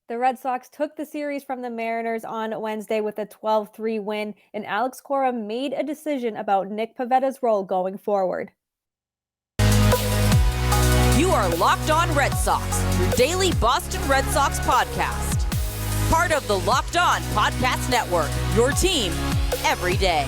The Red Sox took the series from the Mariners on Wednesday with a 12-3 win, and Alex Cora made a decision about Nick Pivetta's role going forward. You are Locked On Red Sox, your daily Boston Red Sox podcast. Part of the Locked On Podcast Network, your team every day.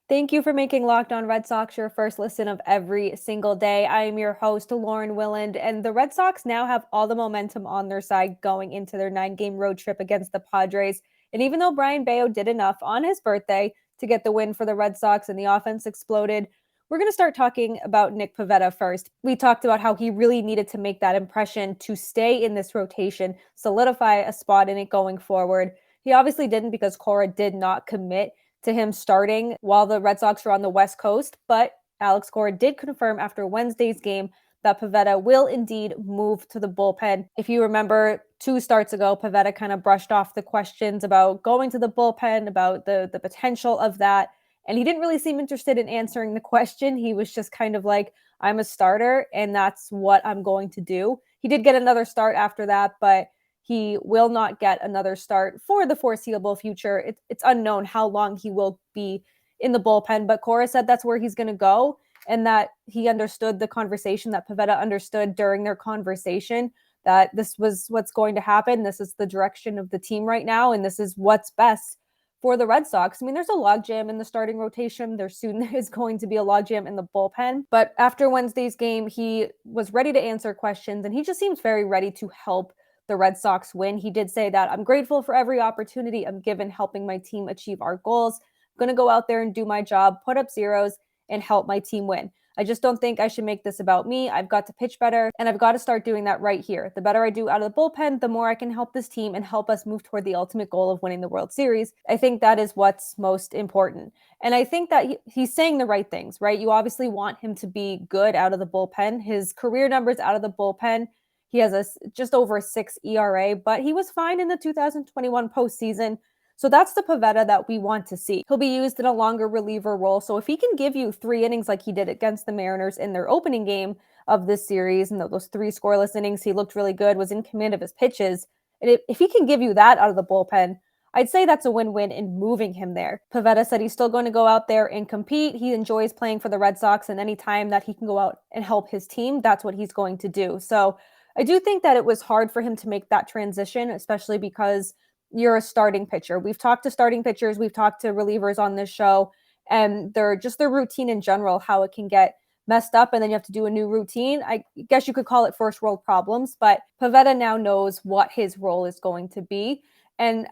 Thank you for making Locked On Red Sox your first listen of every single day. I am your host, Lauren Willand, and the Red Sox now have all the momentum on their side going into their 9-game road trip against the Padres. And even though Brayan Bello did enough on his birthday to get the win for the Red Sox and the offense exploded, we're going to start talking about Nick Pivetta first. We talked about how he really needed to make that impression to stay in this rotation, solidify a spot in it going forward. He obviously didn't because Cora did not commit to him starting while the Red Sox were on the West Coast, but Alex Cora did confirm after Wednesday's game that Pivetta will indeed move to the bullpen. If you remember 2 starts ago, Pivetta kind of brushed off the questions about going to the bullpen, about the potential of that, and he didn't really seem interested in answering the question. He was just kind of like, I'm a starter, and that's what I'm going to do. He did get another start after that, but he will not get another start for the foreseeable future. It's unknown how long he will be in the bullpen, but Cora said that's where he's going to go and that he understood the conversation, that Pivetta understood during their conversation that this was what's going to happen. This is the direction of the team right now, and this is what's best for the Red Sox. I mean, there's a logjam in the starting rotation. There soon is going to be a logjam in the bullpen. But after Wednesday's game, he was ready to answer questions, and he just seems very ready to help the Red Sox win. He did say that I'm grateful for every opportunity I'm given helping my team achieve our goals. I'm going to go out there and do my job, put up zeros, and help my team win. I just don't think I should make this about me. I've got to pitch better, and I've got to start doing that right here. The better I do out of the bullpen, the more I can help this team and help us move toward the ultimate goal of winning the World Series. I think that is what's most important. And I think that he's saying the right things, right? You obviously want him to be good out of the bullpen. His career numbers out of the bullpen, he has just over a 6 ERA, but he was fine in the 2021 postseason. So that's the Pivetta that we want to see. He'll be used in a longer reliever role. So if he can give you 3 innings like he did against the Mariners in their opening game of this series, and those 3 scoreless innings, he looked really good, was in command of his pitches. And if he can give you that out of the bullpen, I'd say that's a win-win in moving him there. Pivetta said he's still going to go out there and compete. He enjoys playing for the Red Sox, and any time that he can go out and help his team, that's what he's going to do. So I do think that it was hard for him to make that transition, especially because you're a starting pitcher. We've talked to starting pitchers, we've talked to relievers on this show, and their routine in general, how it can get messed up, and then you have to do a new routine. I guess you could call it first world problems, but Pivetta now knows what his role is going to be. And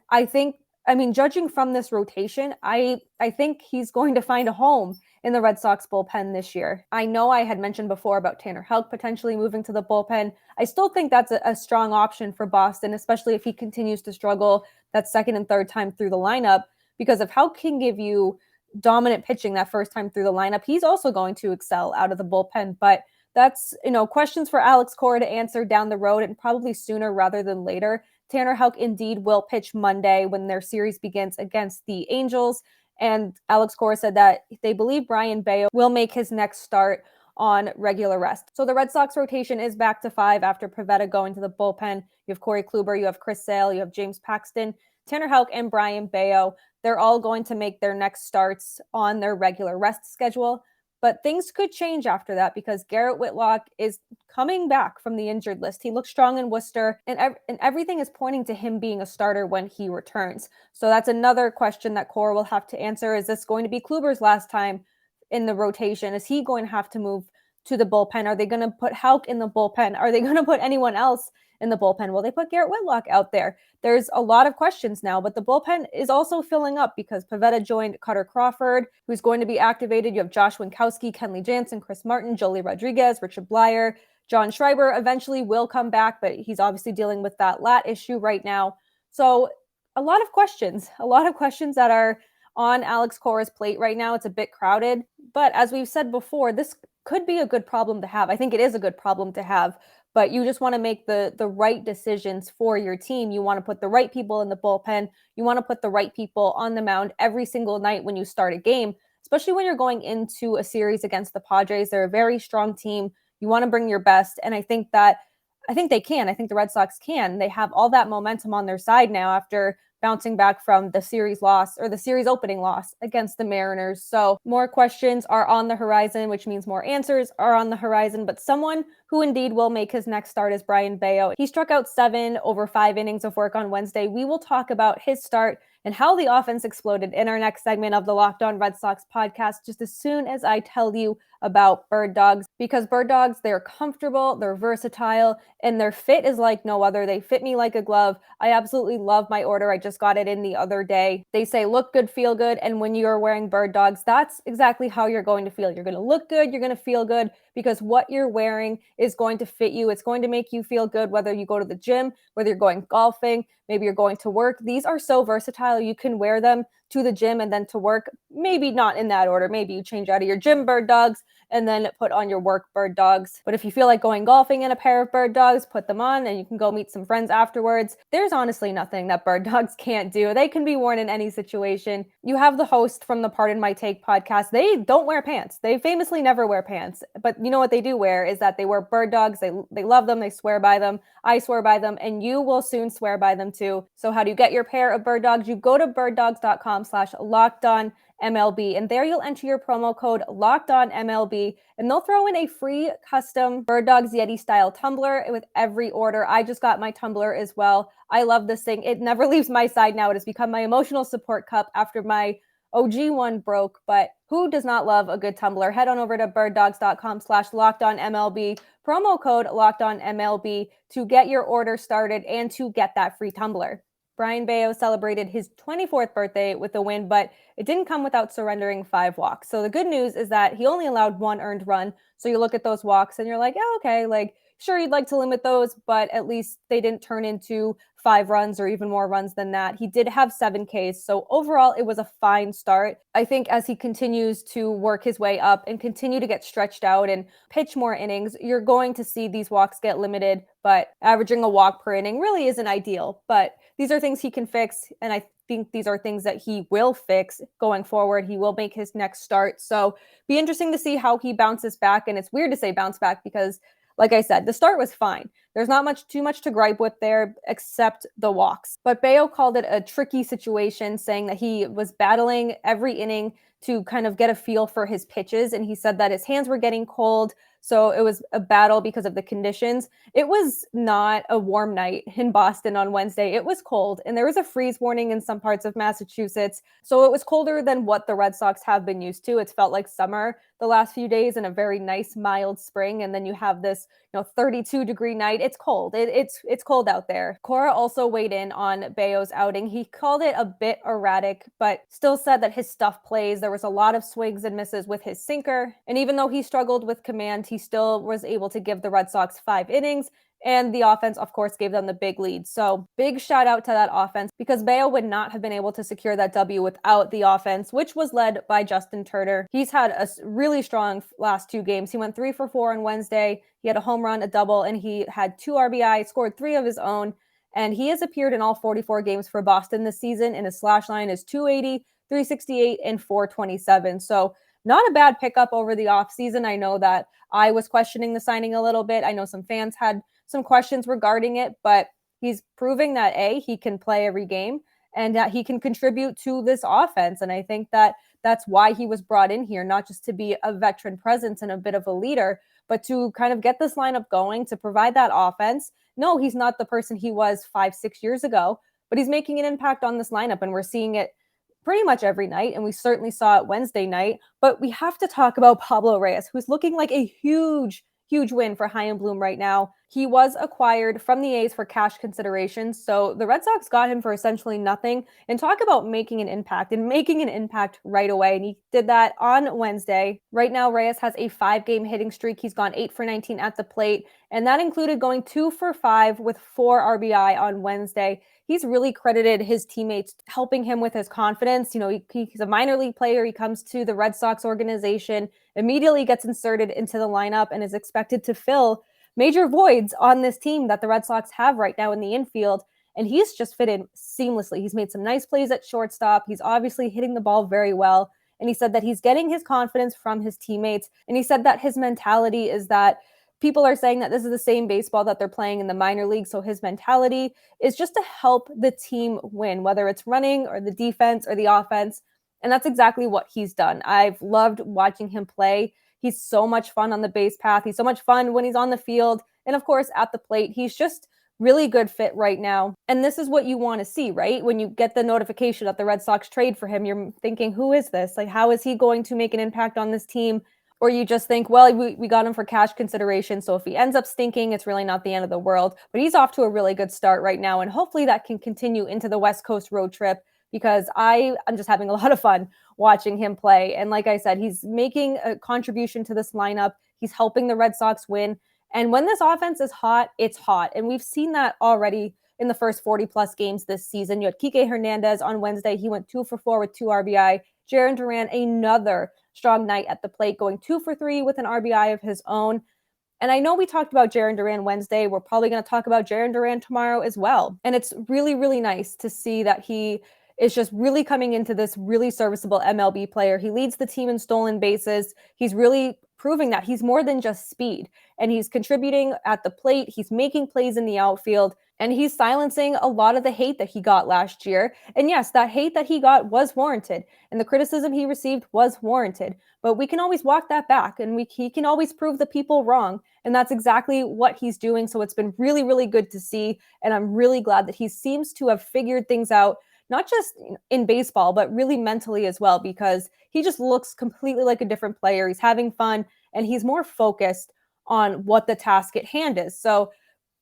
judging from this rotation, I think he's going to find a home in the Red Sox bullpen this year. I know I had mentioned before about Tanner Houck potentially moving to the bullpen. I still think that's a strong option for Boston, especially if he continues to struggle that second and third time through the lineup, because if Houck can give you dominant pitching that first time through the lineup, he's also going to excel out of the bullpen. But that's, questions for Alex Cora to answer down the road, and probably sooner rather than later. Tanner Houck indeed will pitch Monday when their series begins against the Angels. And Alex Cora said that they believe Brayan Bello will make his next start on regular rest. So the Red Sox rotation is back to 5 after Pivetta going to the bullpen. You have Corey Kluber, you have Chris Sale, you have James Paxton, Tanner Houck, and Brayan Bello. They're all going to make their next starts on their regular rest schedule. But things could change after that because Garrett Whitlock is coming back from the injured list. He looks strong in Worcester, and everything is pointing to him being a starter when he returns. So that's another question that Cora will have to answer. Is this going to be Kluber's last time in the rotation? Is he going to have to move to the bullpen? Are they going to put Houck in the bullpen? Are they going to put anyone else in the bullpen? Will they put Garrett Whitlock out there? There's a lot of questions now, but the bullpen is also filling up because Pivetta joined Cutter Crawford, who's going to be activated. You have Josh Winkowski, Kenley Jansen, Chris Martin, Jolie Rodriguez, Richard Blyer. John Schreiber eventually will come back, but he's obviously dealing with that lat issue right now. So a lot of questions that are on Alex Cora's plate right now. It's a bit crowded, but as we've said before, this could be a good problem to have. I think it is a good problem to have, but you just want to make the right decisions for your team. You want to put the right people in the bullpen. You want to put the right people on the mound every single night when you start a game, especially when you're going into a series against the Padres. They're a very strong team. You want to bring your best, and I think they can. I think the Red Sox can. They have all that momentum on their side now after bouncing back from the series loss, or the series opening loss against the Mariners. So more questions are on the horizon, which means more answers are on the horizon. But someone who indeed will make his next start is Brayan Bello. He struck out 7 over 5 innings of work on Wednesday. We will talk about his start and how the offense exploded in our next segment of the Locked On Red Sox podcast, just as soon as I tell you about Birddogs. Because Birddogs, they're comfortable, they're versatile, and their fit is like no other. They fit me like a glove. I absolutely love my order. I just got it in the other day. They say look good, feel good, and when you're wearing Birddogs, that's exactly how you're going to feel. You're going to look good, you're going to feel good, because what you're wearing is going to fit you. It's going to make you feel good, whether you go to the gym, whether you're going golfing, maybe you're going to work. These are so versatile. You can wear them to the gym and then to work. Maybe not in that order. Maybe you change out of your gym Birddogs and then put on your work Birddogs. But if you feel like going golfing in a pair of Birddogs, put them on and you can go meet some friends afterwards. There's honestly nothing that Birddogs can't do. They can be worn in any situation. You have the host from the Pardon My Take podcast. They don't wear pants. They famously never wear pants. But you know what they do wear is that they wear Birddogs. They love them. They swear by them. I swear by them, and you will soon swear by them too. So how do you get your pair of Birddogs? You go to birddogs.com/lockedonmlb, and there you'll enter your promo code LOCKEDONMLB, and they'll throw in a free custom Birddogs Yeti style tumbler with every order. I just got my tumbler as well. I love this thing. It never leaves my side now. It has become my emotional support cup after my OG one broke, but who does not love a good tumbler? Head on over to birddogs.com/lockedonmlb, promo code LOCKEDONMLB to get your order started and to get that free tumbler. Brayan Bello celebrated his 24th birthday with a win, but it didn't come without surrendering 5 walks. So the good news is that he only allowed 1 earned run. So you look at those walks and you're like, oh, okay, like sure, you'd like to limit those, but at least they didn't turn into 5 runs or even more runs than that. He did have 7 Ks. So overall, it was a fine start. I think as he continues to work his way up and continue to get stretched out and pitch more innings, you're going to see these walks get limited, but averaging a walk per inning really isn't ideal. But these are things he can fix, and I think these are things that he will fix going forward. He will make his next start. So be interesting to see how he bounces back. And it's weird to say bounce back because, like I said, the start was fine. There's not too much to gripe with there except the walks. But Bello called it a tricky situation, saying that he was battling every inning to kind of get a feel for his pitches. And he said that his hands were getting cold. So it was a battle because of the conditions. It was not a warm night in Boston on Wednesday. It was cold, and there was a freeze warning in some parts of Massachusetts. So it was colder than what the Red Sox have been used to. It's felt like summer the last few days and a very nice, mild spring. And then you have this, 32-degree night. It's cold. It's cold out there. Cora also weighed in on Bello's outing. He called it a bit erratic, but still said that his stuff plays. There was a lot of swings and misses with his sinker. And even though he struggled with command, he still was able to give the Red Sox 5 innings. And the offense, of course, gave them the big lead. So big shout out to that offense, because Bello would not have been able to secure that W without the offense, which was led by Justin Turner. He's had a really strong last 2 games. He went 3 for 4 on Wednesday. He had a home run, a double, and he had 2 RBI, scored 3 of his own. And he has appeared in all 44 games for Boston this season, and his slash line is 280, 368, and 427. So not a bad pickup over the offseason. I know that I was questioning the signing a little bit. I know some fans had some questions regarding it, but he's proving that he can play every game and that he can contribute to this offense. And I think that that's why he was brought in here, not just to be a veteran presence and a bit of a leader, but to kind of get this lineup going, to provide that offense. No, he's not the person he was 5-6 years ago, but he's making an impact on this lineup, and we're seeing it pretty much every night, and we certainly saw it Wednesday night. But we have to talk about Pablo Reyes, who's looking like a huge win for Chaim Bloom right now. He was acquired from the A's for cash consideration, so the Red Sox got him for essentially nothing. And talk about making an impact right away, and he did that on Wednesday. Right now, Reyes has a 5-game hitting streak. He's gone 8 for 19 at the plate, and that included going 2 for 5 with 4 RBI on Wednesday. He's really credited his teammates helping him with his confidence. He's a minor league player. He comes to the Red Sox organization, immediately gets inserted into the lineup, and is expected to fill major voids on this team that the Red Sox have right now in the infield. And he's just fit in seamlessly. He's made some nice plays at shortstop. He's obviously hitting the ball very well. And he said that he's getting his confidence from his teammates. And he said that his mentality is that people are saying that this is the same baseball that they're playing in the minor league. So his mentality is just to help the team win, whether it's running or the defense or the offense. And that's exactly what he's done. I've loved watching him play. He's so much fun on the base path. He's so much fun when he's on the field. And of course, at the plate, he's just really good fit right now. And this is what you want to see, right? When you get the notification that the Red Sox trade for him, you're thinking, who is this? Like, how is he going to make an impact on this team? Or you just think, well, we got him for cash consideration. So if he ends up stinking, it's really not the end of the world. But he's off to a really good start right now. And hopefully that can continue into the West Coast road trip, because I'm just having a lot of fun watching him play. And like I said, he's making a contribution to this lineup. He's helping the Red Sox win. And when this offense is hot, it's hot. And we've seen that already in the first 40-plus games this season. You had Kike Hernandez on Wednesday. He went 2 for 4 with 2 RBI. Jarren Duran, another strong night at the plate, going 2 for 3 with an RBI of his own. And I know we talked about Jarren Duran Wednesday. We're probably going to talk about Jarren Duran tomorrow as well. And it's really, really nice to see that he is just really coming into this really serviceable MLB player. He leads the team in stolen bases. He's really proving that he's more than just speed, and he's contributing at the plate. He's making plays in the outfield, and he's silencing a lot of the hate that he got last year. And yes, that hate that he got was warranted, and the criticism he received was warranted, but we can always walk that back, and he can always prove the people wrong. And that's exactly what he's doing. So it's been really, really good to see. And I'm really glad that he seems to have figured things out, not just in baseball, but really mentally as well, because he just looks completely like a different player. He's having fun, and he's more focused on what the task at hand is. So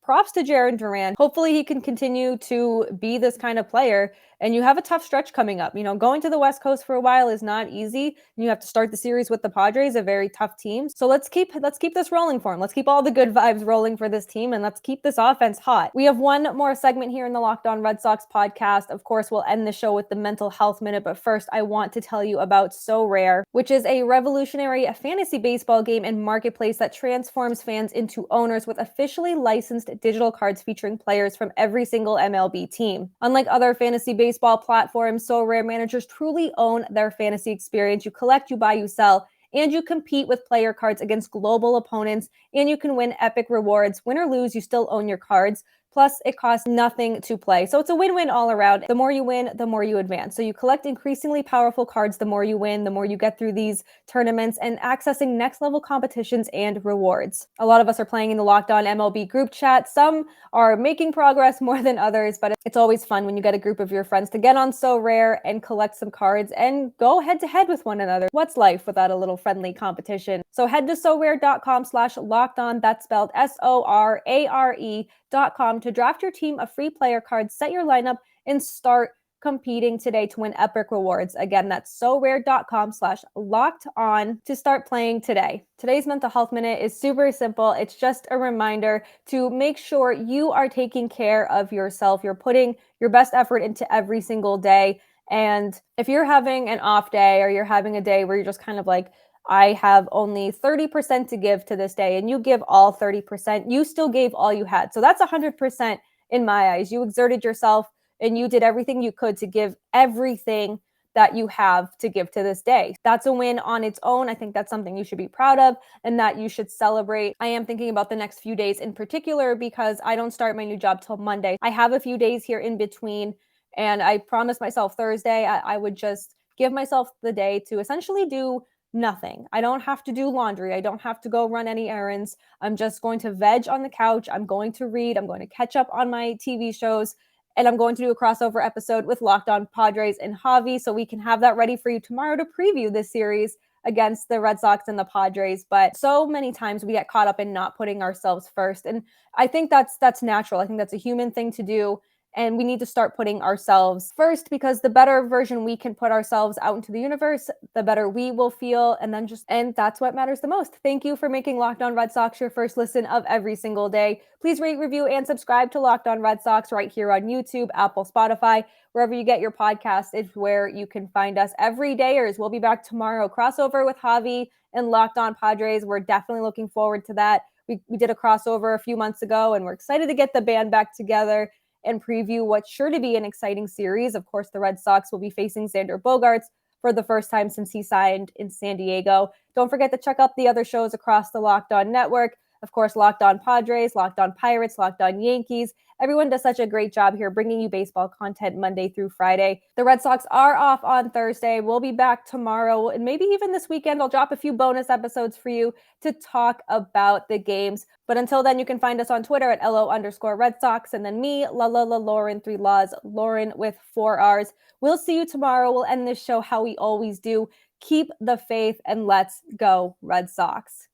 props to Jarren Duran. Hopefully he can continue to be this kind of player. And you have a tough stretch coming up. Going to the West Coast for a while is not easy. You have to start the series with the Padres, a very tough team. So let's keep this rolling for him. Let's keep all the good vibes rolling for this team, and let's keep this offense hot. We have one more segment here in the Locked On Red Sox podcast. Of course, we'll end the show with the mental health minute, but first I want to tell you about Sorare, which is a revolutionary fantasy baseball game and marketplace that transforms fans into owners with officially licensed digital cards featuring players from every single MLB team. Unlike other fantasy baseball platforms, Sorare managers truly own their fantasy experience. You collect, you buy, you sell, and you compete with player cards against global opponents, and you can win epic rewards. Win or lose, you still own your cards. Plus, it costs nothing to play. So it's a win-win all around. The more you win, the more you advance. So you collect increasingly powerful cards, the more you win, the more you get through these tournaments and accessing next-level competitions and rewards. A lot of us are playing in the Locked On MLB group chat. Some are making progress more than others, but it's always fun when you get a group of your friends to get on Sorare and collect some cards and go head-to-head with one another. What's life without a little friendly competition? So head to Sorare.com/lockedon. That's spelled SORARE.com to draft your team of free player cards, set your lineup, and start competing today to win epic rewards. Again, that's Sorare.com/lockedon to start playing today. Today's mental health minute is super simple. It's just a reminder to make sure you are taking care of yourself. You're putting your best effort into every single day. And if you're having an off day, or you're having a day where you're just kind of like, I have only 30% to give to this day, and you give all 30%, you still gave all you had. So that's 100% in my eyes. You exerted yourself and you did everything you could to give everything that you have to give to this day. That's a win on its own. I think that's something you should be proud of and that you should celebrate. I am thinking about the next few days in particular because I don't start my new job till Monday. I have a few days here in between, and I promised myself Thursday I would just give myself the day to essentially do nothing. I don't have to do laundry. I don't have to go run any errands. I'm just going to veg on the couch. I'm going to read. I'm going to catch up on my TV shows. And I'm going to do a crossover episode with Locked On Padres and Javi, so we can have that ready for you tomorrow to preview this series against the Red Sox and the Padres. But so many times we get caught up in not putting ourselves first. And I think that's natural. I think that's a human thing to do. And we need to start putting ourselves first, because the better version we can put ourselves out into the universe, the better we will feel. And that's what matters the most. Thank you for making Locked On Red Sox your first listen of every single day. Please rate, review, and subscribe to Locked On Red Sox right here on YouTube, Apple, Spotify, wherever you get your podcasts is where you can find us. Every dayers, we'll be back tomorrow. Crossover with Javi and Locked On Padres. We're definitely looking forward to that. We did a crossover a few months ago, and we're excited to get the band back together and preview what's sure to be an exciting series. Of course, the Red Sox will be facing Xander Bogaerts for the first time since he signed in San Diego. Don't forget to check out the other shows across the Locked On Network. Of course, Locked On Padres, Locked On Pirates, Locked On Yankees. Everyone does such a great job here bringing you baseball content Monday through Friday. The Red Sox are off on Thursday. We'll be back tomorrow, and maybe even this weekend. I'll drop a few bonus episodes for you to talk about the games. But until then, you can find us on Twitter at LO_Red Sox, and then me, Lauren, 3 Laws, Lauren with 4 R's. We'll see you tomorrow. We'll end this show how we always do. Keep the faith, and let's go, Red Sox.